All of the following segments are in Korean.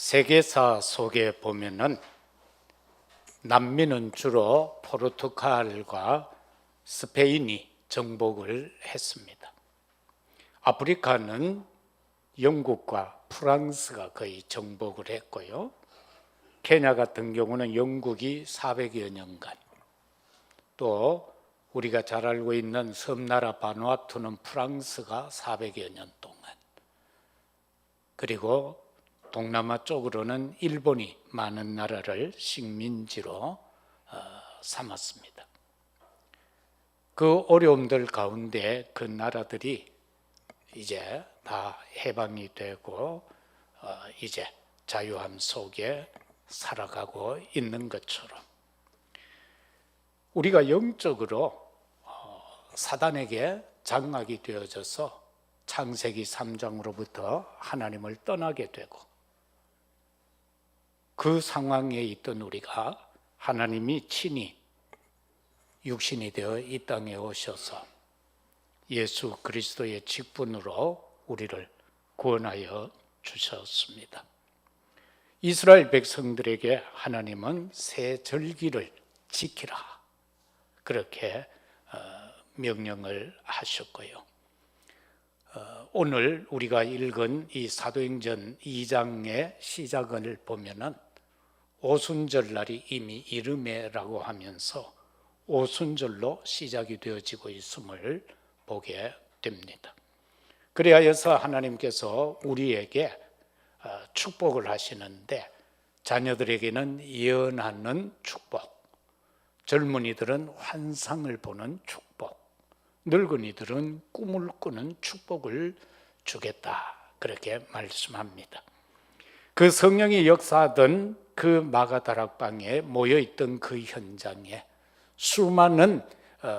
세계사 속에 보면은 남미는 주로 포르투갈과 스페인이 정복을 했습니다. 아프리카는 영국과 프랑스가 거의 정복을 했고요. 케냐 같은 경우는 영국이 400여 년간, 또 우리가 잘 알고 있는 섬나라 바누아투는 프랑스가 400여 년 동안, 그리고 동남아 쪽으로는 일본이 많은 나라를 식민지로 삼았습니다. 그 어려움들 가운데 그 나라들이 이제 다 해방이 되고 이제 자유함 속에 살아가고 있는 것처럼 우리가 영적으로 사단에게 장악이 되어져서 창세기 3장으로부터 하나님을 떠나게 되고, 그 상황에 있던 우리가 하나님이 친히 육신이 되어 이 땅에 오셔서 예수 그리스도의 직분으로 우리를 구원하여 주셨습니다. 이스라엘 백성들에게 하나님은 새 절기를 지키라, 그렇게 명령을 하셨고요. 오늘 우리가 읽은 이 사도행전 2장의 시작을 보면은 오순절날이 이미 이르매라고 하면서 오순절로 시작이 되어지고 있음을 보게 됩니다. 그래야여서 하나님께서 우리에게 축복을 하시는데, 자녀들에게는 예언하는 축복, 젊은이들은 환상을 보는 축복, 늙은이들은 꿈을 꾸는 축복을 주겠다, 그렇게 말씀합니다. 그 성령이 역사하던 그 마가다락방에 모여있던 그 현장에 수많은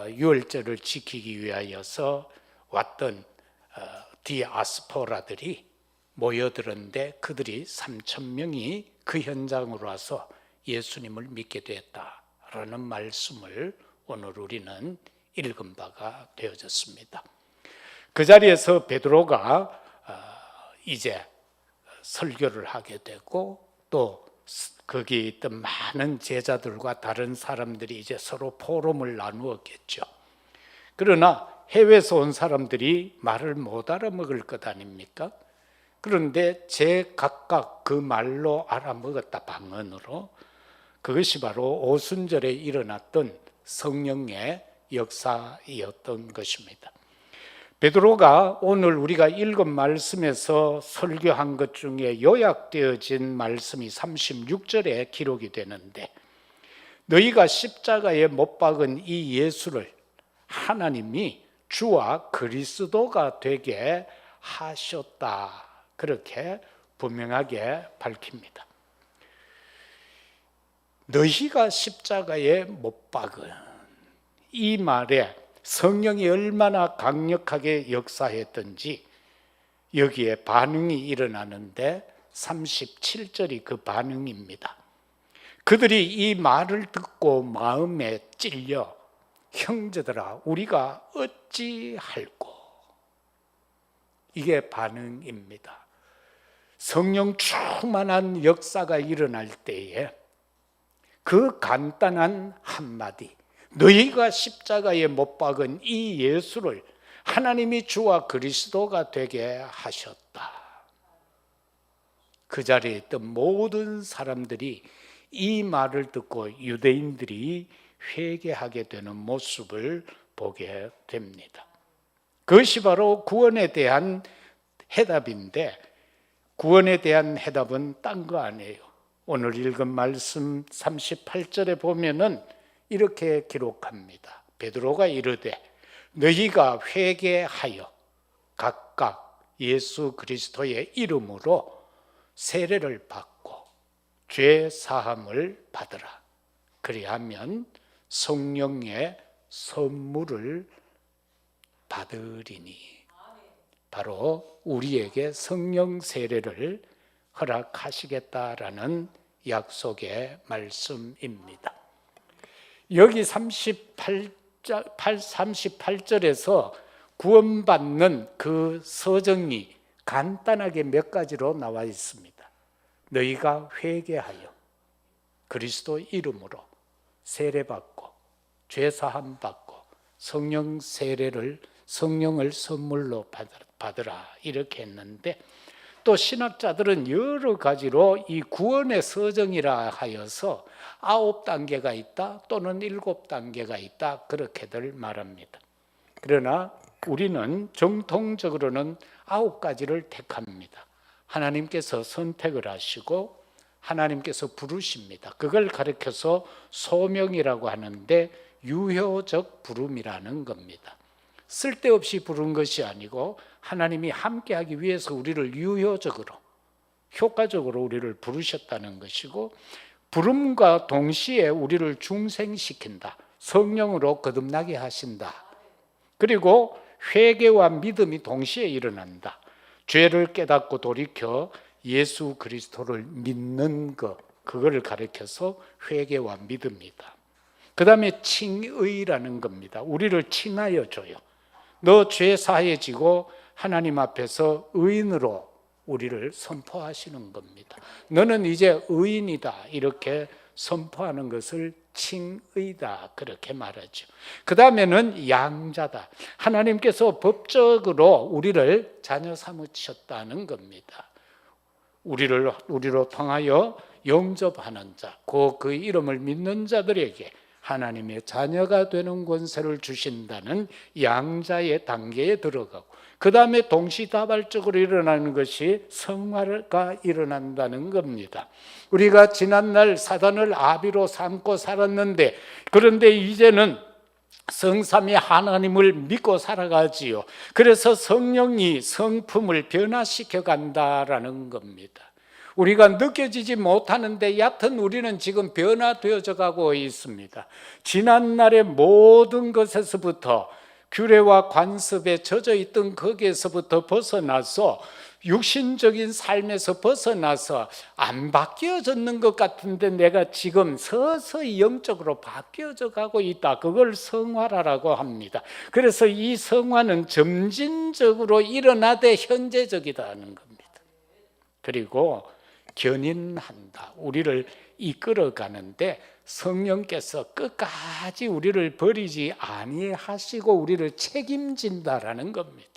유월절을 지키기 위하여서 왔던 디아스포라들이 모여들었는데, 그들이 3,000명이 그 현장으로 와서 예수님을 믿게 되었다라는 말씀을 오늘 우리는 읽은 바가 되어졌습니다. 그 자리에서 베드로가 이제 설교를 하게 되고, 또 거기 있던 많은 제자들과 다른 사람들이 이제 서로 포럼을 나누었겠죠. 그러나 해외에서 온 사람들이 말을 못 알아먹을 것 아닙니까? 그런데 각각 그 말로 알아먹었다, 방언으로. 그것이 바로 오순절에 일어났던 성령의 역사였던 것입니다. 베드로가 오늘 우리가 읽은 말씀에서 설교한 것 중에 요약되어진 말씀이 36절에 기록이 되는데, 너희가 십자가에 못 박은 이 예수를 하나님이 주와 그리스도가 되게 하셨다, 그렇게 분명하게 밝힙니다. 너희가 십자가에 못 박은, 이 말에 성령이 얼마나 강력하게 역사했던지 여기에 반응이 일어나는데 37절이 그 반응입니다. 그들이 이 말을 듣고 마음에 찔려 형제들아 우리가 어찌할꼬, 이게 반응입니다. 성령 충만한 역사가 일어날 때에 그 간단한 한마디, 너희가 십자가에 못 박은 이 예수를 하나님이 주와 그리스도가 되게 하셨다. 그 자리에 있던 모든 사람들이 이 말을 듣고 유대인들이 회개하게 되는 모습을 보게 됩니다. 그것이 바로 구원에 대한 해답인데, 구원에 대한 해답은 딴 거 아니에요. 오늘 읽은 말씀 38절에 보면은 이렇게 기록합니다. 베드로가 이르되 너희가 회개하여 각각 예수 그리스도의 이름으로 세례를 받고 죄 사함을 받으라. 그리하면 성령의 선물을 받으리니, 바로 우리에게 성령 세례를 허락하시겠다라는 약속의 말씀입니다. 여기 38절에서 구원받는 그 서정이 간단하게 몇 가지로 나와 있습니다. 너희가 회개하여 그리스도 이름으로 세례받고 죄사함 받고 성령을 선물로 받으라 이렇게 했는데, 또 신학자들은 여러 가지로 이 구원의 서정이라 하여서 9단계가 있다 또는 7단계가 있다 그렇게들 말합니다. 그러나 우리는 정통적으로는 9가지를 택합니다. 하나님께서 선택을 하시고 하나님께서 부르십니다. 그걸 가리켜서 소명이라고 하는데 유효적 부름이라는 겁니다. 쓸데없이 부른 것이 아니고 하나님이 함께하기 위해서 우리를 유효적으로, 효과적으로 우리를 부르셨다는 것이고, 부름과 동시에 우리를 중생시킨다, 성령으로 거듭나게 하신다. 그리고 회개와 믿음이 동시에 일어난다. 죄를 깨닫고 돌이켜 예수 그리스도를 믿는 것, 그걸 가리켜서 회개와 믿음이다. 그 다음에 칭의라는 겁니다. 우리를 칭하여 줘요. 너 죄 사해지고 하나님 앞에서 의인으로 우리를 선포하시는 겁니다. 너는 이제 의인이다 이렇게 선포하는 것을 칭의다 그렇게 말하죠. 그 다음에는 양자다. 하나님께서 법적으로 우리를 자녀 삼으셨다는 겁니다. 우리로 통하여 영접하는 자, 그 이름을 믿는 자들에게 하나님의 자녀가 되는 권세를 주신다는 양자의 단계에 들어가고, 그 다음에 동시다발적으로 일어나는 것이 성화가 일어난다는 겁니다. 우리가 지난날 사단을 아비로 삼고 살았는데, 그런데 이제는 성삼위 하나님을 믿고 살아가지요. 그래서 성령이 성품을 변화시켜 간다라는 겁니다. 우리가 느껴지지 못하는데 얕은 우리는 지금 변화되어져 가고 있습니다. 지난날의 모든 것에서부터, 규례와 관습에 젖어 있던 거기에서부터 벗어나서 육신적인 삶에서 벗어나서 안 바뀌어졌는 것 같은데 내가 지금 서서히 영적으로 바뀌어져 가고 있다. 그걸 성화라고 합니다. 그래서 이 성화는 점진적으로 일어나되 현재적이다는 겁니다. 그리고 견인한다. 우리를 이끌어가는데 성령께서 끝까지 우리를 버리지 아니하시고 우리를 책임진다라는 겁니다.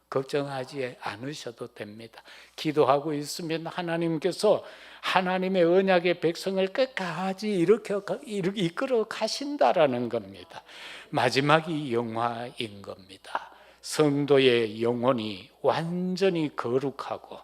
걱정하지 않으셔도 됩니다. 기도하고 있으면 하나님께서 하나님의 언약의 백성을 끝까지 이끌어 가신다라는 겁니다. 마지막이 영화인 겁니다. 성도의 영혼이 완전히 거룩하고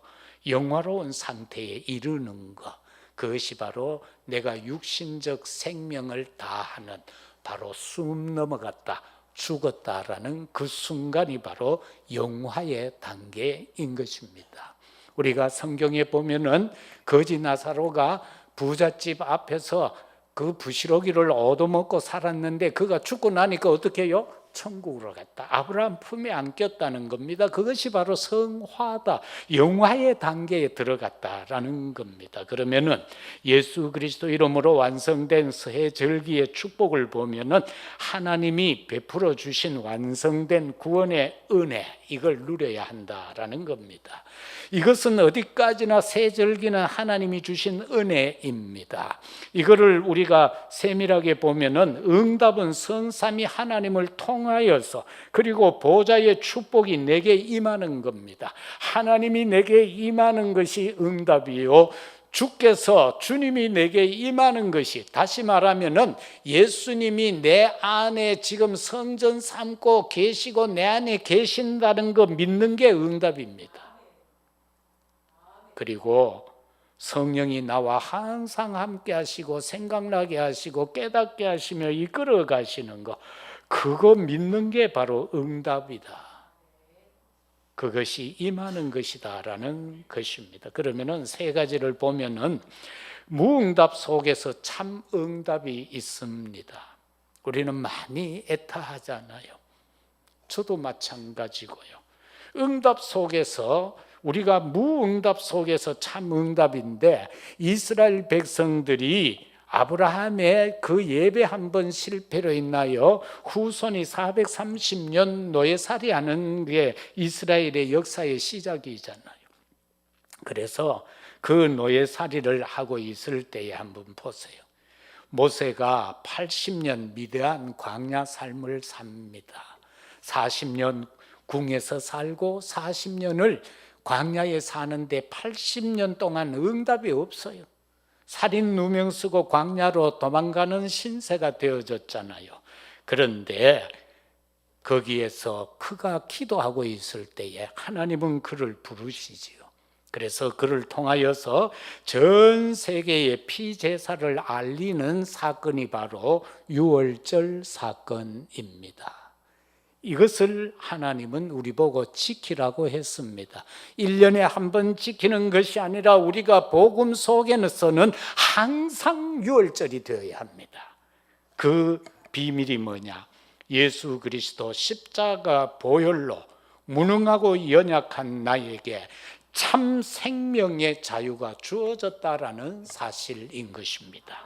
영화로운 상태에 이르는 것, 그것이 바로 내가 육신적 생명을 다하는, 바로 숨 넘어갔다, 죽었다라는 그 순간이 바로 영화의 단계인 것입니다. 우리가 성경에 보면은 거지 나사로가 부잣집 앞에서 그 부시러기를 얻어먹고 살았는데 그가 죽고 나니까 어떻게 해요? 천국으로 갔다. 아브라함 품에 안겼다는 겁니다. 그것이 바로 성화다. 영화의 단계에 들어갔다라는 겁니다. 그러면은 예수 그리스도 이름으로 완성된 새 절기의 축복을 보면은 하나님이 베풀어 주신 완성된 구원의 은혜, 이걸 누려야 한다라는 겁니다. 이것은 어디까지나 새 절기는 하나님이 주신 은혜입니다. 이거를 우리가 세밀하게 보면은 응답은 성삼위 하나님을 통하여서, 그리고 보좌의 축복이 내게 임하는 겁니다. 하나님이 내게 임하는 것이 응답이요, 주님이 내게 임하는 것이, 다시 말하면은 예수님이 내 안에 지금 성전 삼고 계시고 내 안에 계신다는 거 믿는 게 응답입니다. 그리고 성령이 나와 항상 함께 하시고 생각나게 하시고 깨닫게 하시며 이끌어 가시는 것, 그거 믿는 게 바로 응답이다. 그것이 임하는 것이다라는 것입니다. 그러면은 세 가지를 보면은 무응답 속에서 참 응답이 있습니다. 우리는 많이 애타하잖아요. 저도 마찬가지고요. 응답 속에서, 우리가 무응답 속에서 참 응답인데, 이스라엘 백성들이 아브라함의 그 예배 한 번 실패로 인하여 후손이 430년 노예살이하는 게 이스라엘의 역사의 시작이잖아요. 그래서 그 노예살이를 하고 있을 때에 한번 보세요. 모세가 80년 미대한 광야 삶을 삽니다. 40년 궁에서 살고 40년을 광야에 사는데 80년 동안 응답이 없어요. 살인 누명 쓰고 광야로 도망가는 신세가 되어졌잖아요. 그런데 거기에서 그가 기도하고 있을 때에 하나님은 그를 부르시지요. 그래서 그를 통하여서 전 세계에 피제사를 알리는 사건이 바로 유월절 사건입니다. 이것을 하나님은 우리 보고 지키라고 했습니다. 1년에 한 번 지키는 것이 아니라 우리가 복음 속에서는 항상 유월절이 되어야 합니다. 그 비밀이 뭐냐? 예수 그리스도 십자가 보혈로 무능하고 연약한 나에게 참 생명의 자유가 주어졌다라는 사실인 것입니다.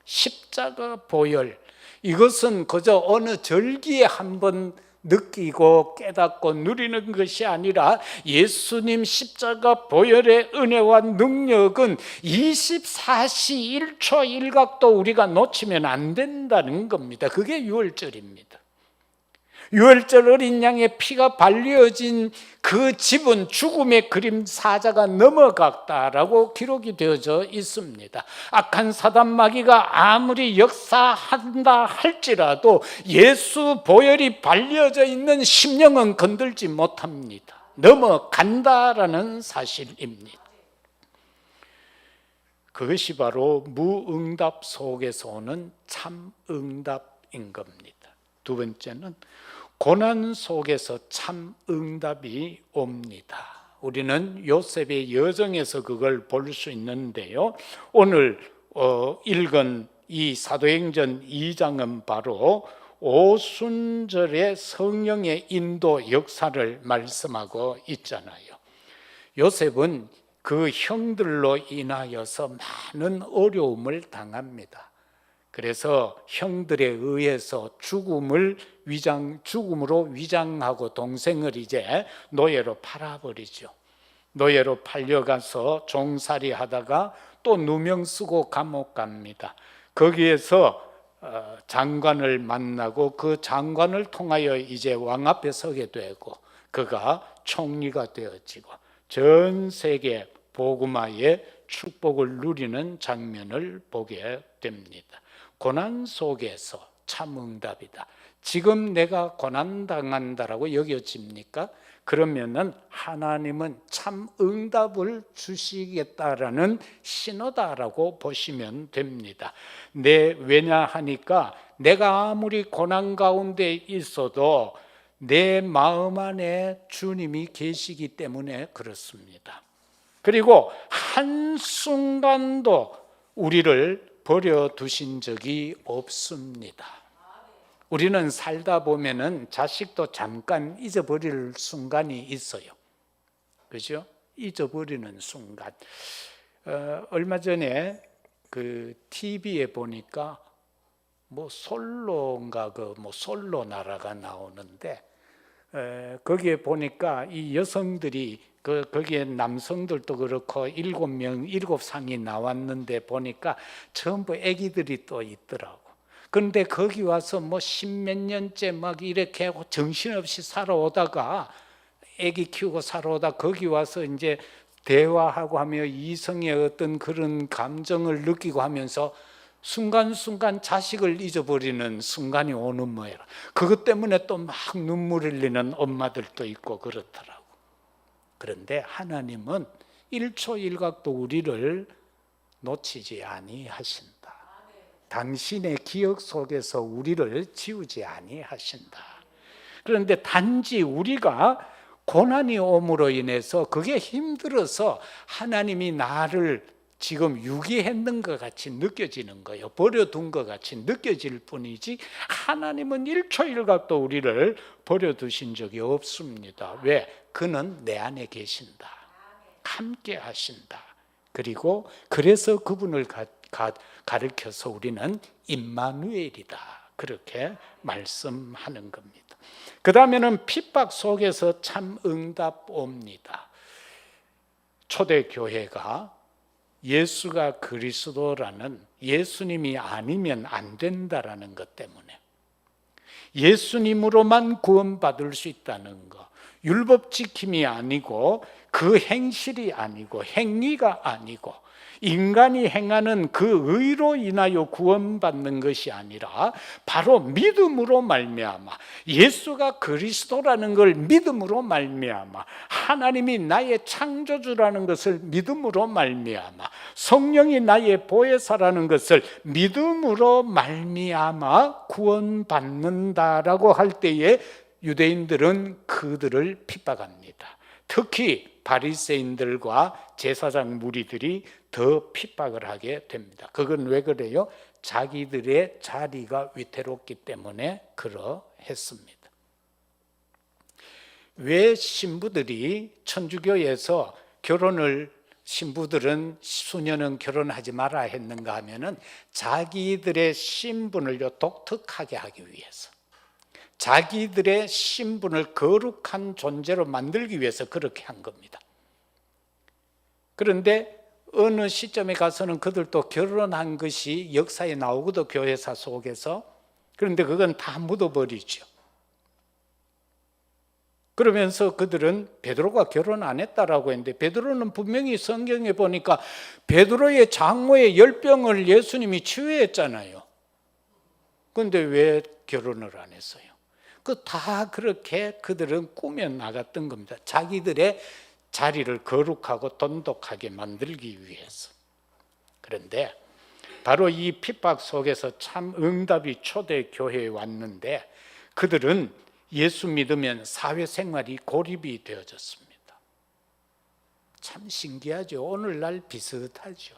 십자가 보혈, 이것은 그저 어느 절기에 한번 느끼고 깨닫고 누리는 것이 아니라 예수님 십자가 보혈의 은혜와 능력은 24시 1초 1각도 우리가 놓치면 안 된다는 겁니다. 그게 유월절입니다. 유월절 어린 양의 피가 발려진 그 집은 죽음의 그림사자가 넘어갔다라고 기록이 되어져 있습니다. 악한 사단 마귀가 아무리 역사한다 할지라도 예수 보혈이 발려져 있는 심령은 건들지 못합니다. 넘어간다라는 사실입니다. 그것이 바로 무응답 속에서 오는 참응답인 겁니다. 두 번째는 고난 속에서 참 응답이 옵니다. 우리는 요셉의 여정에서 그걸 볼 수 있는데요. 오늘 읽은 이 사도행전 2장은 바로 오순절의 성령의 인도 역사를 말씀하고 있잖아요. 요셉은 그 형들로 인하여서 많은 어려움을 당합니다. 그래서 형들에 의해서 죽음으로 위장하고 동생을 이제 노예로 팔아버리죠. 노예로 팔려가서 종살이 하다가 또 누명 쓰고 감옥 갑니다. 거기에서 장관을 만나고 그 장관을 통하여 이제 왕 앞에 서게 되고 그가 총리가 되어지고 전 세계 복음화의 축복을 누리는 장면을 보게 됩니다. 고난 속에서 참응답이다. 지금 내가 고난당한다라고 여겨집니까? 그러면은 하나님은 참응답을 주시겠다라는 신호다라고 보시면 됩니다. 왜냐하니까 내가 아무리 고난 가운데 있어도 내 마음 안에 주님이 계시기 때문에 그렇습니다. 그리고 한순간도 우리를 버려두신 적이 없습니다. 우리는 살다 보면은 자식도 잠깐 잊어버릴 순간이 있어요. 그죠? 잊어버리는 순간. 얼마 전에 그 TV에 보니까 솔로인가 솔로 나라가 나오는데 거기에 보니까 이 여성들이 거기에 남성들도 그렇고 7상이 나왔는데 보니까 전부 아기들이 또 있더라고. 그런데 거기 와서 십몇 년째 막 이렇게 정신없이 살아오다가 아기 키우고 살아오다 거기 와서 이제 대화하고 하며 이성의 어떤 그런 감정을 느끼고 하면서 순간순간 자식을 잊어버리는 순간이 오는 모양이라. 그것 때문에 또 막 눈물 흘리는 엄마들도 있고 그렇더라고. 그런데 하나님은 1초 1각도 우리를 놓치지 아니하신다. 당신의 기억 속에서 우리를 지우지 아니하신다. 그런데 단지 우리가 고난이 옴으로 인해서 그게 힘들어서 하나님이 나를 지금 유기했는 것 같이 느껴지는 거예요. 버려둔 것 같이 느껴질 뿐이지 하나님은 1초 1각도 우리를 버려두신 적이 없습니다. 왜? 그는 내 안에 계신다. 함께 하신다. 그리고 그래서 그분을 가르쳐서 우리는 임마누엘이다. 그렇게 말씀하는 겁니다. 그 다음에는 핍박 속에서 참 응답 옵니다. 초대교회가 예수가 그리스도라는 예수님이 아니면 안 된다라는 것 때문에 예수님으로만 구원받을 수 있다는 것, 율법 지킴이 아니고 그 행실이 아니고 행위가 아니고 인간이 행하는 그 의로 인하여 구원받는 것이 아니라 바로 믿음으로 말미암아 예수가 그리스도라는 걸 믿음으로 말미암아 하나님이 나의 창조주라는 것을 믿음으로 말미암아 성령이 나의 보혜사라는 것을 믿음으로 말미암아 구원받는다라고 할 때에 유대인들은 그들을 핍박합니다. 특히 바리새인들과 제사장 무리들이 더 핍박을 하게 됩니다. 그건 왜 그래요? 자기들의 자리가 위태롭기 때문에 그러했습니다. 왜 신부들이 천주교에서 신부들은 수녀는 결혼하지 마라 했는가 하면은 자기들의 신분을 독특하게 하기 위해서, 자기들의 신분을 거룩한 존재로 만들기 위해서 그렇게 한 겁니다. 그런데 어느 시점에 가서는 그들도 결혼한 것이 역사에 나오고도 교회사 속에서, 그런데 그건 다 묻어버리죠. 그러면서 그들은 베드로가 결혼 안 했다라고 했는데 베드로는 분명히 성경에 보니까 베드로의 장모의 열병을 예수님이 치유했잖아요. 그런데 왜 결혼을 안 했어요? 다 그렇게 그들은 꾸며 나갔던 겁니다. 자기들의 자리를 거룩하고 돈독하게 만들기 위해서. 그런데 바로 이 핍박 속에서 참 응답이 초대교회에 왔는데 그들은 예수 믿으면 사회생활이 고립이 되어졌습니다. 참 신기하죠. 오늘날 비슷하죠.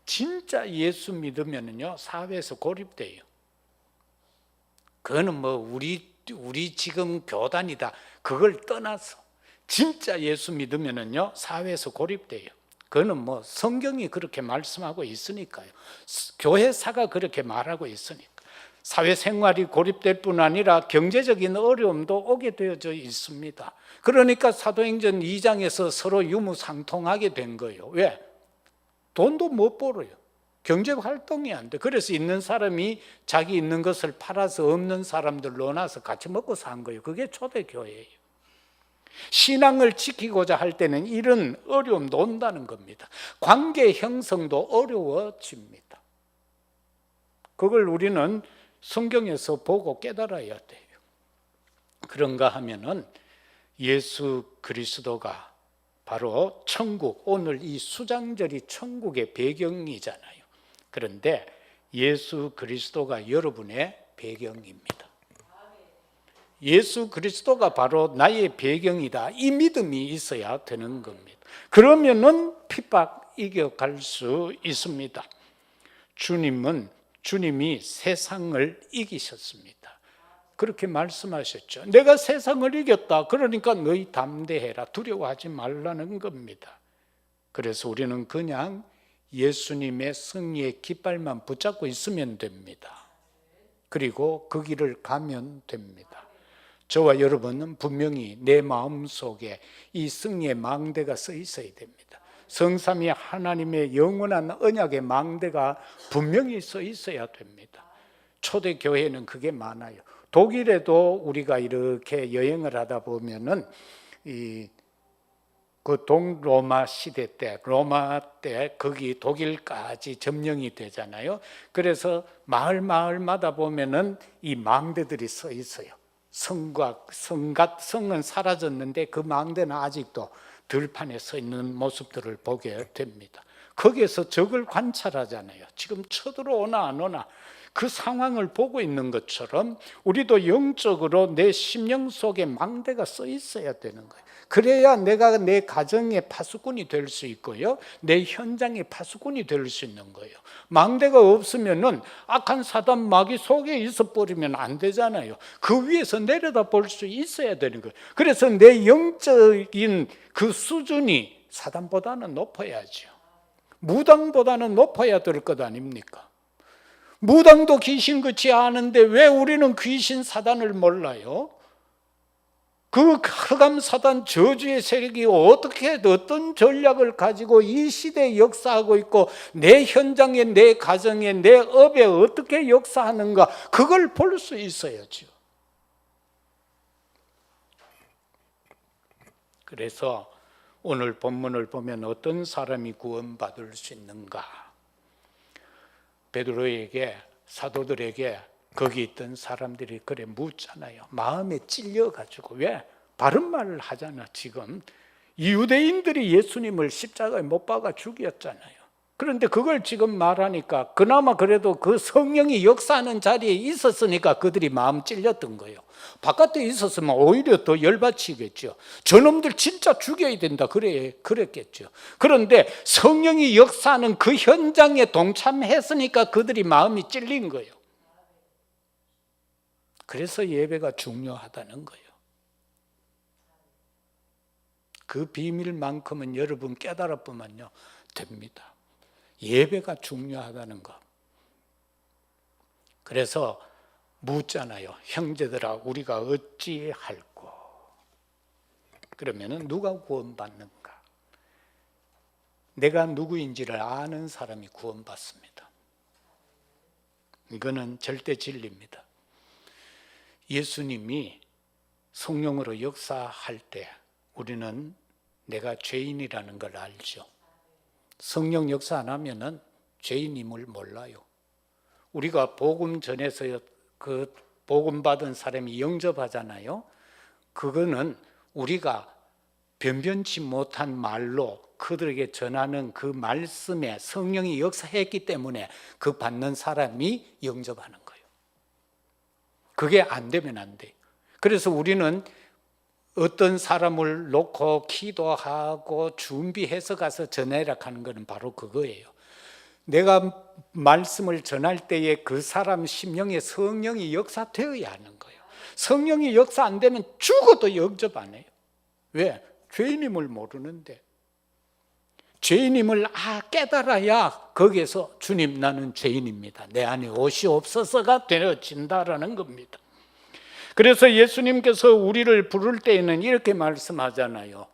진짜 예수 믿으면요 사회에서 고립돼요. 그거는 우리 지금 교단이다 그걸 떠나서 진짜 예수 믿으면요 사회에서 고립돼요. 그거는 성경이 그렇게 말씀하고 있으니까요. 교회사가 그렇게 말하고 있으니까. 사회생활이 고립될 뿐 아니라 경제적인 어려움도 오게 되어져 있습니다. 그러니까 사도행전 2장에서 서로 유무상통하게 된 거예요. 왜? 돈도 못 벌어요. 경제활동이 안 돼. 그래서 있는 사람이 자기 있는 것을 팔아서 없는 사람들 넣어놔서 같이 먹고 산 거예요. 그게 초대교회예요. 신앙을 지키고자 할 때는 이런 어려움도 온다는 겁니다. 관계 형성도 어려워집니다. 그걸 우리는 성경에서 보고 깨달아야 돼요. 그런가 하면은 예수 그리스도가 바로 천국, 오늘 이 수장절이 천국의 배경이잖아요. 그런데 예수 그리스도가 여러분의 배경입니다. 예수 그리스도가 바로 나의 배경이다. 이 믿음이 있어야 되는 겁니다. 그러면은 핍박 이겨갈 수 있습니다. 주님이 세상을 이기셨습니다. 그렇게 말씀하셨죠. 내가 세상을 이겼다. 그러니까 너희 담대해라. 두려워하지 말라는 겁니다. 그래서 우리는 그냥 예수님의 승리의 깃발만 붙잡고 있으면 됩니다. 그리고 그 길을 가면 됩니다. 저와 여러분은 분명히 내 마음속에 이 승리의 망대가 써 있어야 됩니다. 성삼위 하나님의 영원한 언약의 망대가 분명히 써 있어야 됩니다. 초대교회는 그게 많아요. 독일에도 우리가 이렇게 여행을 하다 보면은 그 동로마 시대 때, 로마 때 거기 독일까지 점령이 되잖아요. 그래서 마을마다 보면은 이 망대들이 써 있어요. 성은 사라졌는데 그 망대는 아직도 들판에 서 있는 모습들을 보게 됩니다. 거기에서 적을 관찰하잖아요. 지금 쳐들어오나 안 오나 그 상황을 보고 있는 것처럼 우리도 영적으로 내 심령 속에 망대가 써 있어야 되는 거예요. 그래야 내가 내 가정의 파수꾼이 될 수 있고요, 내 현장의 파수꾼이 될 수 있는 거예요. 망대가 없으면은 악한 사단 마귀 속에 있어 버리면 안 되잖아요. 그 위에서 내려다 볼 수 있어야 되는 거예요. 그래서 내 영적인 그 수준이 사단보다는 높아야죠. 무당보다는 높아야 될 것 아닙니까? 무당도 귀신 같이 아는데 왜 우리는 귀신 사단을 몰라요? 그 흑암 사단 저주의 세력이 어떻게 어떤 전략을 가지고 이 시대에 역사하고 있고 내 현장에 내 가정에 내 업에 어떻게 역사하는가 그걸 볼 수 있어야죠. 그래서 오늘 본문을 보면 어떤 사람이 구원받을 수 있는가? 베드로에게 사도들에게 거기 있던 사람들이 그래 묻잖아요. 마음에 찔려가지고 왜? 바른 말을 하잖아. 지금 유대인들이 예수님을 십자가에 못 박아 죽였잖아요. 그런데 그걸 지금 말하니까 그나마 그래도 그 성령이 역사하는 자리에 있었으니까 그들이 마음 찔렸던 거예요. 바깥에 있었으면 오히려 더 열받치겠죠. 저놈들 진짜 죽여야 된다 그랬겠죠. 그런데 성령이 역사하는 그 현장에 동참했으니까 그들이 마음이 찔린 거예요. 그래서 예배가 중요하다는 거예요. 그 비밀만큼은 여러분 깨달아보면요 됩니다. 예배가 중요하다는 것. 그래서 묻잖아요. 형제들아 우리가 어찌할꼬? 그러면은 누가 구원받는가? 내가 누구인지를 아는 사람이 구원받습니다. 이거는 절대 진리입니다. 예수님이 성령으로 역사할 때 우리는 내가 죄인이라는 걸 알죠. 성령 역사 안 하면은 죄인임을 몰라요. 우리가 복음 전해서 그 복음 받은 사람이 영접하잖아요. 그거는 우리가 변변치 못한 말로 그들에게 전하는 그 말씀에 성령이 역사했기 때문에 그 받는 사람이 영접하는 거예요. 그게 안 되면 안 돼요. 그래서 우리는 어떤 사람을 놓고 기도하고 준비해서 가서 전해라 하는 것은 바로 그거예요. 내가 말씀을 전할 때에 그 사람 심령에 성령이 역사되어야 하는 거예요. 성령이 역사 안 되면 죽어도 영접 안 해요. 왜? 죄인임을 모르는데. 죄인임을 깨달아야 거기에서 주님 나는 죄인입니다. 내 안에 오시옵소서가 되어진다라는 겁니다. 그래서 예수님께서 우리를 부를 때에는 이렇게 말씀하잖아요.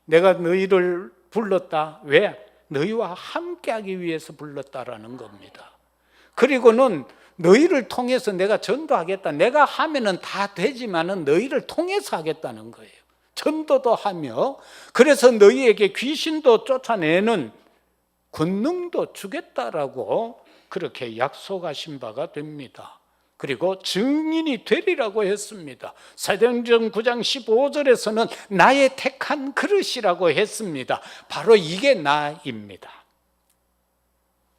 내가 너희를 불렀다. 왜? 너희와 함께하기 위해서 불렀다라는 겁니다. 그리고는 너희를 통해서 내가 전도하겠다. 내가 하면은 다 되지만은 너희를 통해서 하겠다는 거예요. 전도도 하며 그래서 너희에게 귀신도 쫓아내는 권능도 주겠다라고 그렇게 약속하신 바가 됩니다. 그리고 증인이 되리라고 했습니다. 사도행전 9장 15절에서는 나의 택한 그릇이라고 했습니다. 바로 이게 나입니다.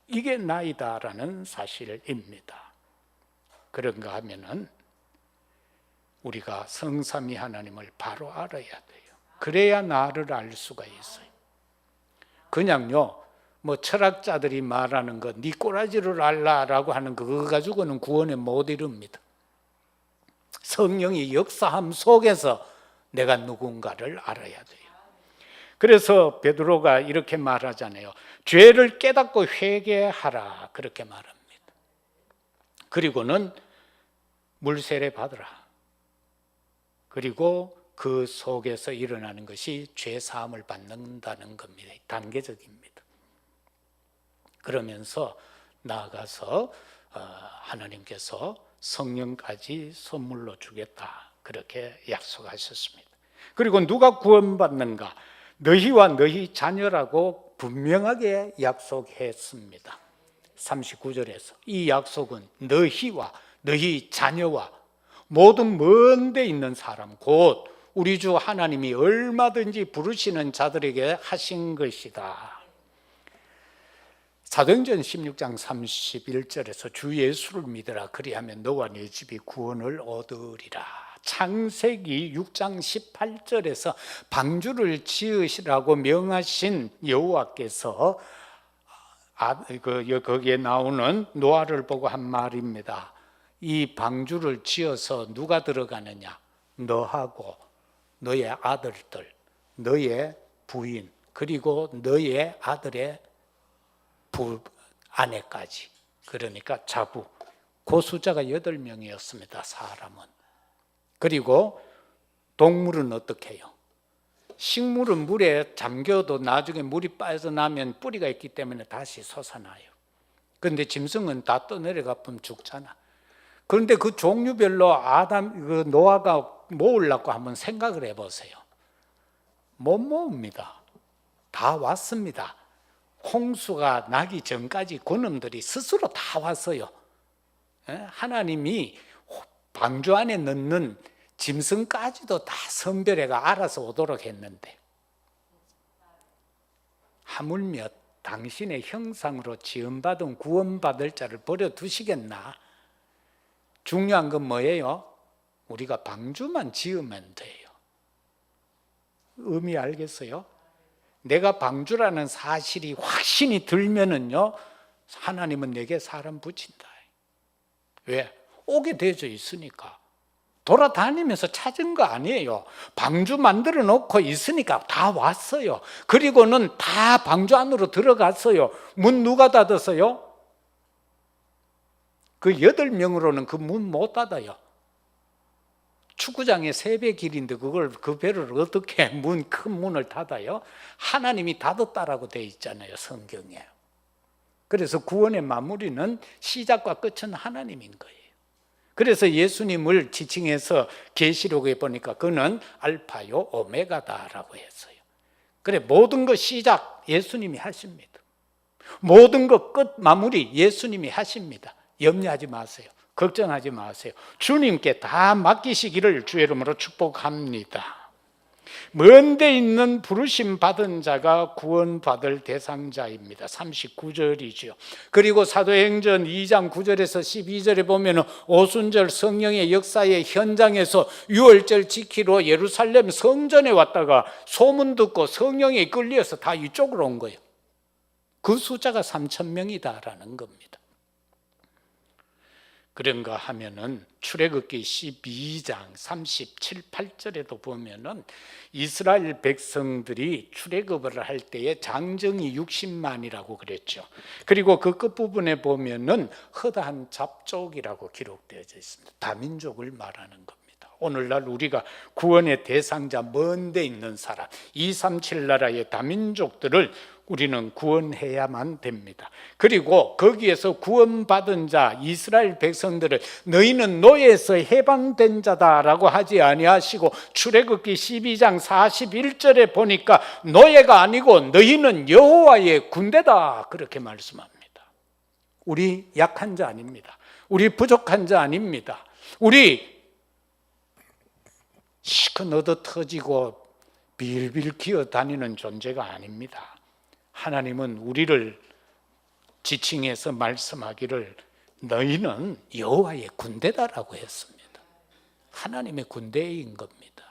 이게 나이다라는 사실입니다. 그런가 하면은 우리가 성삼위 하나님을 바로 알아야 돼요. 그래야 나를 알 수가 있어요. 그냥요 뭐 철학자들이 말하는 거 네 꼬라지를 알라라고 하는 그거 가지고는 구원에 못 이릅니다. 성령이 역사함 속에서 내가 누군가를 알아야 돼요. 그래서 베드로가 이렇게 말하잖아요. 죄를 깨닫고 회개하라 그렇게 말합니다. 그리고는 물세례 받으라. 그리고 그 속에서 일어나는 것이 죄 사함을 받는다는 겁니다. 단계적입니다. 그러면서 나아가서 하나님께서 성령까지 선물로 주겠다 그렇게 약속하셨습니다. 그리고 누가 구원받는가? 너희와 너희 자녀라고 분명하게 약속했습니다. 39절에서 이 약속은 너희와 너희 자녀와 모든 먼 데 있는 사람 곧 우리 주 하나님이 얼마든지 부르시는 자들에게 하신 것이다. 사도행전 16장 31절에서 주 예수를 믿으라 그리하면 너와 네 집이 구원을 얻으리라. 창세기 6장 18절에서 방주를 지으시라고 명하신 여호와께서 거기에 나오는 노아를 보고 한 말입니다. 이 방주를 지어서 누가 들어가느냐? 너하고 너의 아들들, 너의 부인, 그리고 너의 아들의 아내까지. 그러니까 자부. 그 숫자가 8명이었습니다. 사람은. 그리고 동물은 어떻게 해요? 식물은 물에 잠겨도 나중에 물이 빠져나면 뿌리가 있기 때문에 다시 솟아나요. 그런데 짐승은 다 떠내려가 보면 죽잖아. 그런데 그 종류별로 노아가 모으려고 한번 생각을 해보세요. 못 모읍니다. 다 왔습니다. 홍수가 나기 전까지 그놈들이 스스로 다 왔어요. 하나님이 방주 안에 넣는 짐승까지도 다 선별해가 알아서 오도록 했는데, 하물며 당신의 형상으로 지음받은 구원받을 자를 버려두시겠나? 중요한 건 뭐예요? 우리가 방주만 지으면 돼요. 의미 알겠어요? 내가 방주라는 사실이 확신이 들면은요, 하나님은 내게 사람 붙인다. 왜? 오게 되어져 있으니까. 돌아다니면서 찾은 거 아니에요. 방주 만들어 놓고 있으니까 다 왔어요. 그리고는 다 방주 안으로 들어갔어요. 문 누가 닫았어요? 그 8명으로는 그 문 못 닫아요. 축구장에 3배 길인데 그 배를 어떻게 큰 문을 닫아요? 하나님이 닫았다라고 되어 있잖아요, 성경에. 그래서 구원의 마무리는 시작과 끝은 하나님인 거예요. 그래서 예수님을 지칭해서 계시록에 보니까 그는 알파요 오메가다라고 했어요. 그래, 모든 것 시작 예수님이 하십니다. 모든 것 끝 마무리 예수님이 하십니다. 염려하지 마세요. 걱정하지 마세요. 주님께 다 맡기시기를 주의 이름으로 축복합니다. 먼데 있는 부르심 받은 자가 구원받을 대상자입니다. 39절이죠. 그리고 사도행전 2장 9절에서 12절에 보면 오순절 성령의 역사의 현장에서 유월절 지키러 예루살렘 성전에 왔다가 소문 듣고 성령에 끌려서 다 이쪽으로 온 거예요. 그 숫자가 3,000명이다라는 겁니다. 그런가 하면은 출애굽기 12장 37, 8절에도 보면은 이스라엘 백성들이 출애굽을 할 때에 장정이 60만이라고 그랬죠. 그리고 그 끝부분에 보면은 허다한 잡족이라고 기록되어져 있습니다. 다민족을 말하는 겁니다. 오늘날 우리가 구원의 대상자 먼데 있는 사람 237 나라의 다민족들을 우리는 구원해야만 됩니다. 그리고 거기에서 구원받은 자 이스라엘 백성들을 너희는 노예에서 해방된 자다라고 하지 아니하시고 출애굽기 12장 41절에 보니까 노예가 아니고 너희는 여호와의 군대다 그렇게 말씀합니다. 우리 약한 자 아닙니다. 우리 부족한 자 아닙니다. 우리 시큰 얻어 터지고 빌빌 기어다니는 존재가 아닙니다. 하나님은 우리를 지칭해서 말씀하기를 너희는 여호와의 군대다라고 했습니다. 하나님의 군대인 겁니다.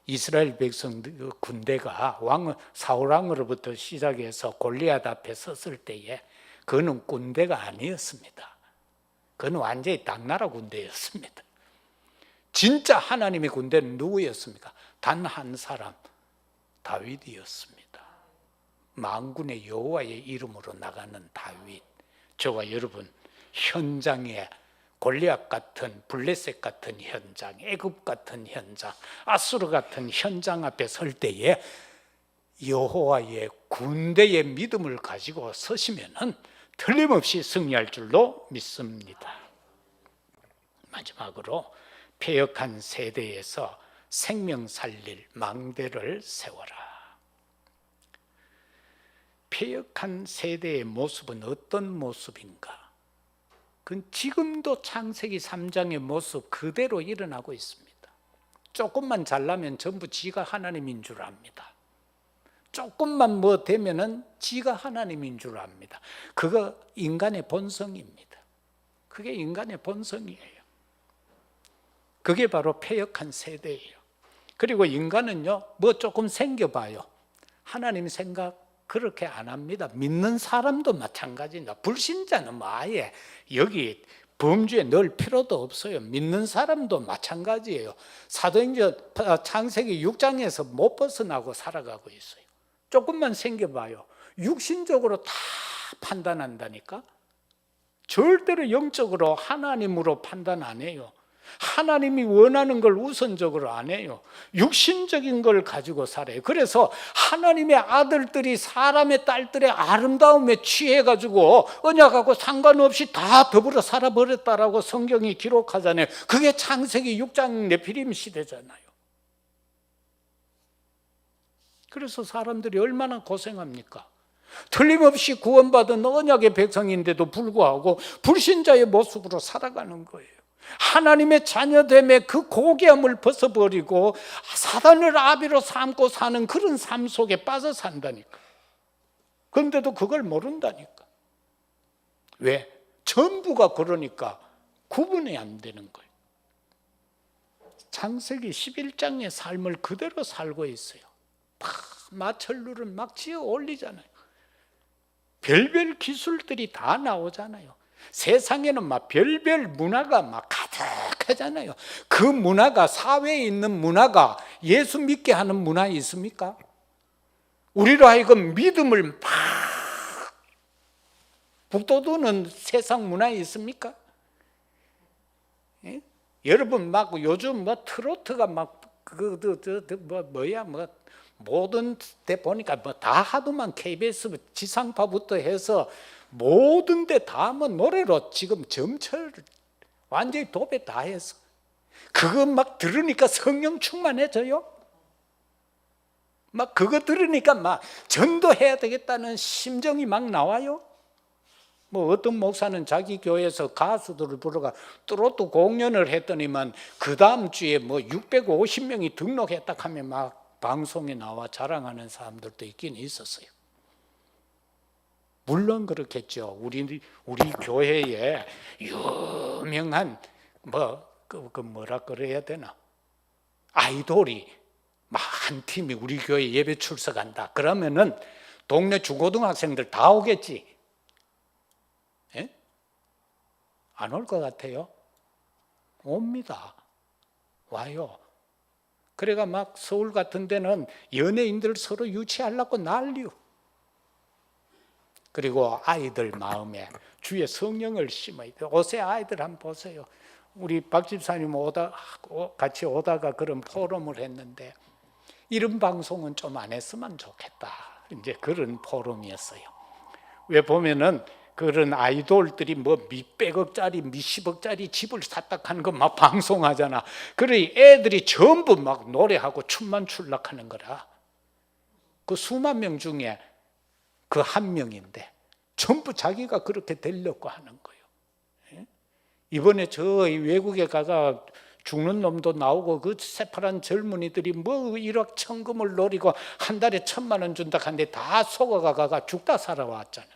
이스라엘 백성들 군대가 사울 왕으로부터 시작해서 골리앗 앞에 섰을 때에 그는 군대가 아니었습니다. 그는 완전히 당나라 군대였습니다. 진짜 하나님의 군대는 누구였습니까? 단 한 사람, 다윗이었습니다. 만군의 여호와의 이름으로 나가는 다윗. 저와 여러분 현장에 골리앗 같은 블레셋 같은 현장, 애굽 같은 현장, 아수르 같은 현장 앞에 설 때에 여호와의 군대의 믿음을 가지고 서시면은 틀림없이 승리할 줄로 믿습니다. 마지막으로 패역한 세대에서 생명 살릴 망대를 세워라. 패역한 세대의 모습은 어떤 모습인가? 그건 지금도 창세기 3장의 모습 그대로 일어나고 있습니다. 조금만 잘나면 전부 지가 하나님인 줄 압니다. 조금만 뭐 되면은 지가 하나님인 줄 압니다. 그거 인간의 본성입니다. 그게 인간의 본성이에요. 그게 바로 패역한 세대예요. 그리고 인간은요, 뭐 조금 생겨봐요. 하나님 생각 그렇게 안 합니다. 믿는 사람도 마찬가지입니다. 불신자는 뭐 아예 여기 범주에 넣을 필요도 없어요. 믿는 사람도 마찬가지예요. 사도행전 창세기 6장에서 못 벗어나고 살아가고 있어요. 조금만 생겨봐요. 육신적으로 다 판단한다니까. 절대로 영적으로 하나님으로 판단 안 해요. 하나님이 원하는 걸 우선적으로 안 해요. 육신적인 걸 가지고 살아요. 그래서 하나님의 아들들이 사람의 딸들의 아름다움에 취해가지고 언약하고 상관없이 다 더불어 살아버렸다라고 성경이 기록하잖아요. 그게 창세기 6장 네피림 시대잖아요. 그래서 사람들이 얼마나 고생합니까? 틀림없이 구원받은 언약의 백성인데도 불구하고 불신자의 모습으로 살아가는 거예요. 하나님의 자녀됨의 그 고귀함을 벗어버리고 사단을 아비로 삼고 사는 그런 삶 속에 빠져 산다니까. 그런데도 그걸 모른다니까. 왜? 전부가 그러니까 구분이 안 되는 거예요. 창세기 11장의 삶을 그대로 살고 있어요. 막 마철루를 막 지어 올리잖아요. 별별 기술들이 다 나오잖아요. 세상에는 막 별별 문화가 막 가득하잖아요. 그 문화가, 사회에 있는 문화가 예수 믿게 하는 문화 있습니까? 우리로 하여금 믿음을 막 북돋우는 세상 문화 있습니까? 예? 여러분 막 요즘 뭐 트로트가 막 모든 데 보니까 뭐 다 하더만 KBS 지상파부터 해서 모든 데 다 뭐 노래로 지금 점철 완전히 도배 다 해서 그거 막 들으니까 성령 충만해져요. 막 그거 들으니까 막 전도해야 되겠다는 심정이 막 나와요. 뭐 어떤 목사는 자기 교회에서 가수들을 부르가 트로트 공연을 했더니만 그 다음 주에 뭐 650명이 등록했다 하면 막 방송에 나와 자랑하는 사람들도 있긴 있었어요. 물론 그렇겠죠. 우리 교회에 유명한 뭐라 그래야 되나 아이돌이 막 한 팀이 우리 교회 예배 출석한다. 그러면은 동네 중고등학생들 다 오겠지. 예? 안 올 것 같아요? 옵니다. 와요. 그래가 막 서울 같은 데는 연예인들 서로 유치하려고 난리요. 그리고 아이들 마음에 주의 성령을 심어야 돼. 요새 아이들 한번 보세요. 우리 박 집사님 같이 오다가 그런 포럼을 했는데 이런 방송은 좀 안 했으면 좋겠다. 이제 그런 포럼이었어요. 왜 보면은 그런 아이돌들이 뭐 몇백억짜리, 몇십억짜리 집을 샀다 하는 거 막 방송하잖아. 그래 애들이 전부 막 노래하고 춤만 출락하는 거라. 그 수만 명 중에 그 한 명인데 전부 자기가 그렇게 되려고 하는 거예요. 이번에 저 외국에 가서 죽는 놈도 나오고 그 새파란 젊은이들이 뭐 1억 천금을 노리고 한 달에 1,000만 원 준다 하는데 다 속아가가 죽다 살아왔잖아.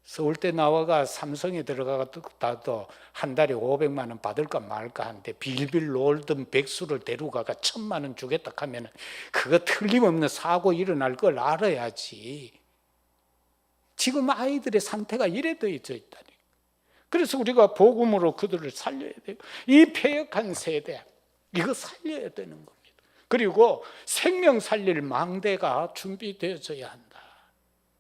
서울대 나와가 삼성에 들어가도 한 달에 500만 원 받을까 말까 하는데 빌빌 놀던 백수를 데려가가 1,000만 원 주겠다 하면 그거 틀림없는 사고 일어날 걸 알아야지. 지금 아이들의 상태가 이래 돼 있다니. 그래서 우리가 복음으로 그들을 살려야 돼요. 이 폐역한 세대 이거 살려야 되는 겁니다. 그리고 생명 살릴 망대가 준비되어져야 한다.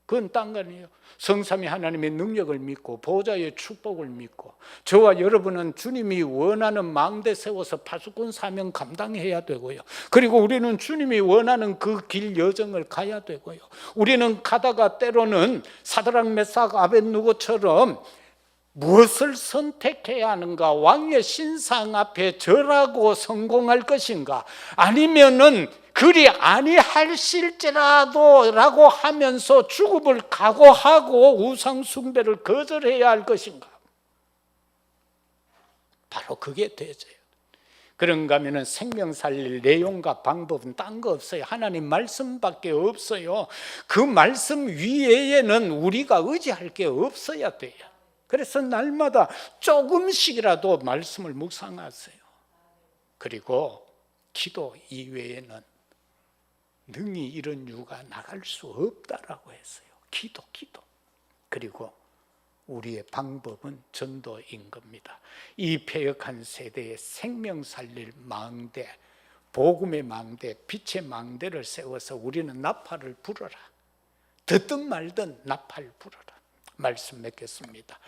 그건 딴 거 아니에요. 성삼위 하나님의 능력을 믿고 보좌의 축복을 믿고 저와 여러분은 주님이 원하는 망대 세워서 파수꾼 사명 감당해야 되고요. 그리고 우리는 주님이 원하는 그 길 여정을 가야 되고요. 우리는 가다가 때로는 사드락 메삭 아벳느고처럼 무엇을 선택해야 하는가? 왕의 신상 앞에 절하고 성공할 것인가? 아니면은 그리 아니할실지라도 라고 하면서 죽음을 각오하고 우상 숭배를 거절해야 할 것인가? 바로 그게 되어져요. 그런가 하면 생명 살릴 내용과 방법은 딴 거 없어요. 하나님 말씀밖에 없어요. 그 말씀 위에는 우리가 의지할 게 없어야 돼요. 그래서 날마다 조금씩이라도 말씀을 묵상하세요. 그리고 기도 이외에는 능히 이런 유가 나갈 수 없다라고 했어요. 기도. 그리고 우리의 방법은 전도인 겁니다. 이 폐역한 세대에 생명 살릴 망대, 복음의 망대, 빛의 망대를 세워서 우리는 나팔을 불어라. 듣든 말든 나팔 불어라. 말씀 맺겠습니다.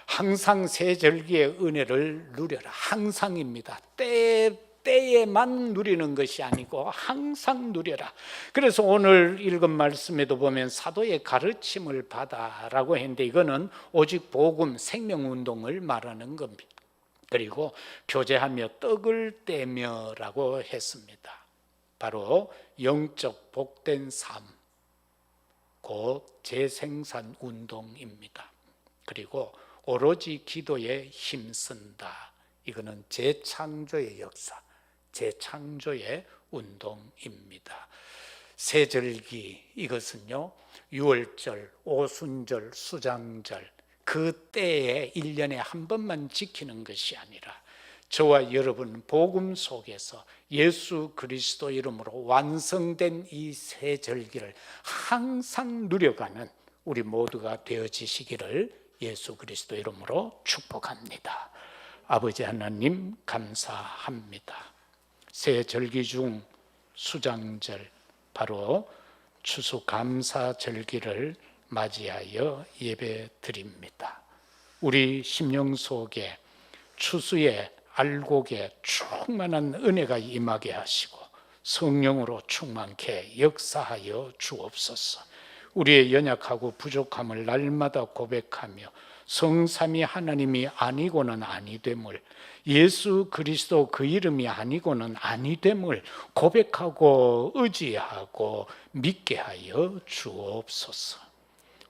항상 새 절기의 은혜를 누려라. 항상입니다. 때에만 누리는 것이 아니고 항상 누려라. 그래서 오늘 읽은 말씀에도 보면 사도의 가르침을 받아라고 했는데, 이거는 오직 복음 생명운동을 말하는 겁니다. 그리고 교제하며 떡을 떼며라고 했습니다. 바로 영적 복된 삶, 곧 재생산 운동입니다. 그리고 오로지 기도에 힘쓴다. 이거는 재창조의 역사, 재창조의 운동입니다. 새절기, 이것은요, 유월절, 오순절, 수장절, 그 때에 1년에 한 번만 지키는 것이 아니라 저와 여러분 복음 속에서 예수 그리스도 이름으로 완성된 이 새절기를 항상 누려가는 우리 모두가 되어지시기를 예수 그리스도 이름으로 축복합니다. 아버지 하나님 감사합니다. 새절기 중 수장절, 바로 추수감사절기를 맞이하여 예배드립니다. 우리 심령 속에 추수의 알곡에 충만한 은혜가 임하게 하시고 성령으로 충만케 역사하여 주옵소서. 우리의 연약하고 부족함을 날마다 고백하며 성삼위 하나님이 아니고는 아니됨을, 예수 그리스도 그 이름이 아니고는 아니됨을 고백하고 의지하고 믿게 하여 주옵소서.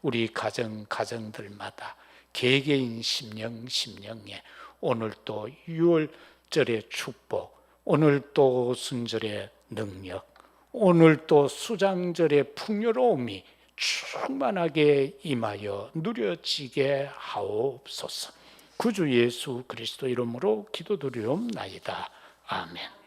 우리 가정들마다 개개인 심령에 오늘 또 유월절의 축복, 오늘 또 순절의 능력, 오늘 또 수장절의 풍요로움이 충만하게 임하여 누려지게 하옵소서. 구주 예수 그리스도 이름으로 기도드리옵나이다. 아멘.